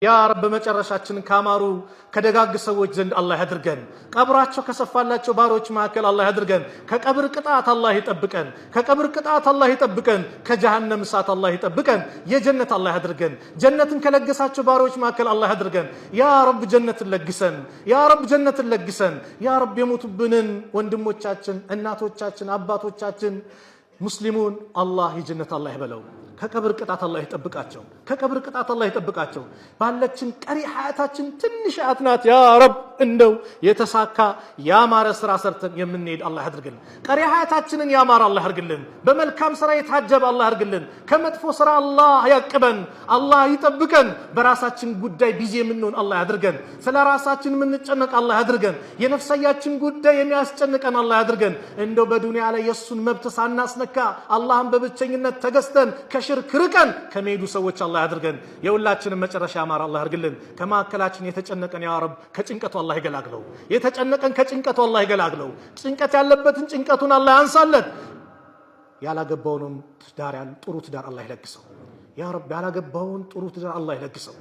يا رب መጨረሻችን ካማሩ ከደጋግ ሰዎች ዘንድ አላህ ያድርገን ቀብራቸው ከሰፋላቸው ባሮች ማከል አላህ ያድርገን ከቀብር ቅጣት አላህ ይጠብቀን ከቀብር ቅጣት አላህ ይጠብቀን ከጀሃነም እሳት አላህ ይጠብቀን የጀነት አላህ ያድርገን ጀነትን ከለገሳቸው ባሮች ማከል አላህ ያድርገን ያ ረብ ጀነትን ለግሰን ያ ረብ ጀነትን ለግሰን ያ ረብ የሞቱብንን ወንድሞቻችን እናቶቻችን አባቶቻችን ሙስሊሙን አላህ የጀነት አላህ ይበለው ከቀብር ቅጣት አላህ ይጠብቃቸው ከቀብር ቅጣት አላህ ይጠብቃቸው ባለችን ቀሪ ሐያታችን ትንሽ አትናት ያ ረብ እንደው የተሳካ ያማረ ስራ ሰርተን የምንሄድ አላህ ያድርግልን ቀሪ ሐያታችንን ያማረ አላህ ያድርግልን በመልካም ስራ የታጀበ አላህ ያድርግልን ከመጥፎ ስራ አላህ ያቅበን አላህ ይጠብቀን በራሳችን ጉዳይ ቢዚ የምንሆን አላህ ያድርገን ስለ ራሳችን የምንጨነቅ አላህ ያድርገን የነፍሳችን ጉዳይ የሚያስጨንቀን አላህ ያድርገን እንደው በዱንያ ላይ የሱን መብት ሳናስነካ አላህን በብቸኝነት ተገዝተን ሽርክ ርቀን ከመሄዱ ሰዎች አላህ ያድርገን የሁላችንም መጨረሻ ያማረ አላህ ያድርግልን ከማከላችን የተጨነቀን ያ ረብ ከጭንቀቱ አላህ ይገላግለው የተጨነቀን ከጭንቀቱ አላህ ይገላግለው ጭንቀት ያለበትን ጭንቀቱን አላህ ያንሳለት ያላገባውንም ትዳር ጥሩ ትዳር አላህ ይለግሰው ያ ረብ ያላገባውን ጥሩ ትዳር አላህ ይለግሰው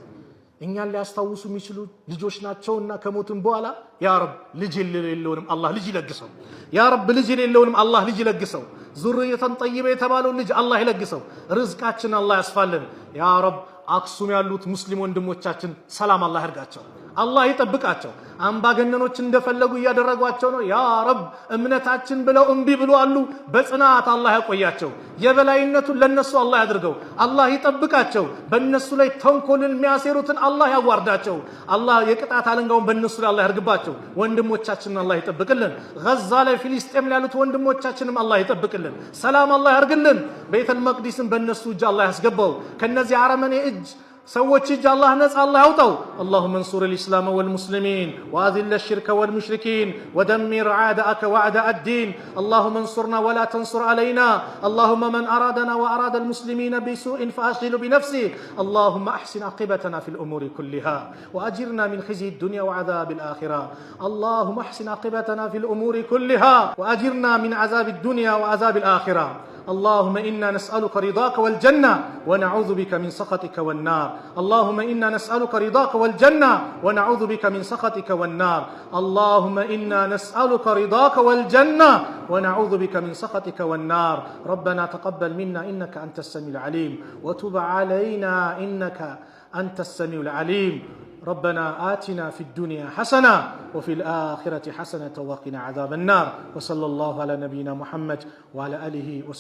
እኛን ሊያስታውሱ የሚችሉ ልጆች ናቸውና ከሞቱን በኋላ ያ ረብ ልጅ የሌለውንም አላህ ልጅ ይለግሰው ያ ረብ ልጅ የሌለውንም አላህ ልጅ ይለግሰው ዙርየተን ጠይበ የተባለው ልጅ አላህ ይለግሰው ርዝቃችን አላህ ያስፋልን ያ ረብ አክሱም ያሉት ሙስሊም ወንድሞቻችን ሰላም አላህ ያርጋቸው አላህ ይጠብቃቸው አምባገነኖች እንደፈለጉ ያደረጓቸው ነው ያ ረብ እምነታችን ብለው እንቢ ብሎ አሉ በጽናት አላህ ያቆያቸው የበላይነቱን ለነሱ አላህ ያድርገው አላህ ይጠብቃቸው በእነሱ ላይ ተንኮልን የሚያሴሩትን አላህ ያዋርዳቸው አላህ የቅጣት አለንጋውን በእነሱ ላይ አላህ ያርግባቸው ወንድሞቻችንን አላህ ይጠብቅልን ጋዛ ላይ ፍልስጤም ላይ ያሉት ወንድሞቻችንም አላህ ይጠብቅልን ሰላም አላህ ያርግልን ቤተል መቅዲስን በእነሱ እጅ አላህ ያስገባው ከነዚህ አረመኔ እጅ سوّت شج الله نسأل الله عطو اللهم انصر الإسلام والمسلمين وأذل الشرك والمشركين ودمر أعداءك وأعداء الدين اللهم انصرنا ولا تنصر علينا اللهم من أرادنا وأراد المسلمين بسوء فأشغله بنفسه اللهم أحسن عاقبتنا في الأمور كلها وأجرنا من خزي الدنيا وعذاب الآخرة اللهم أحسن عاقبتنا في الأمور كلها وأجرنا من عذاب الدنيا وعذاب الآخرة اللهم إنا نسألك رضاك والجنة ونعوذ بك من سخطك والنار اللهم إنا نسألك رضاك والجنة ونعوذ بك من سخطك والنار اللهم إنا نسألك رضاك والجنة ونعوذ بك من سخطك والنار ربنا تقبل منا إنك أنت السميع العليم وتب علينا إنك أنت السميع العليم ربنا آتنا في الدنيا حسنة وفي الآخرة حسنة وقنا عذاب النار وصلى الله على نبينا محمد وعلى آله وسلم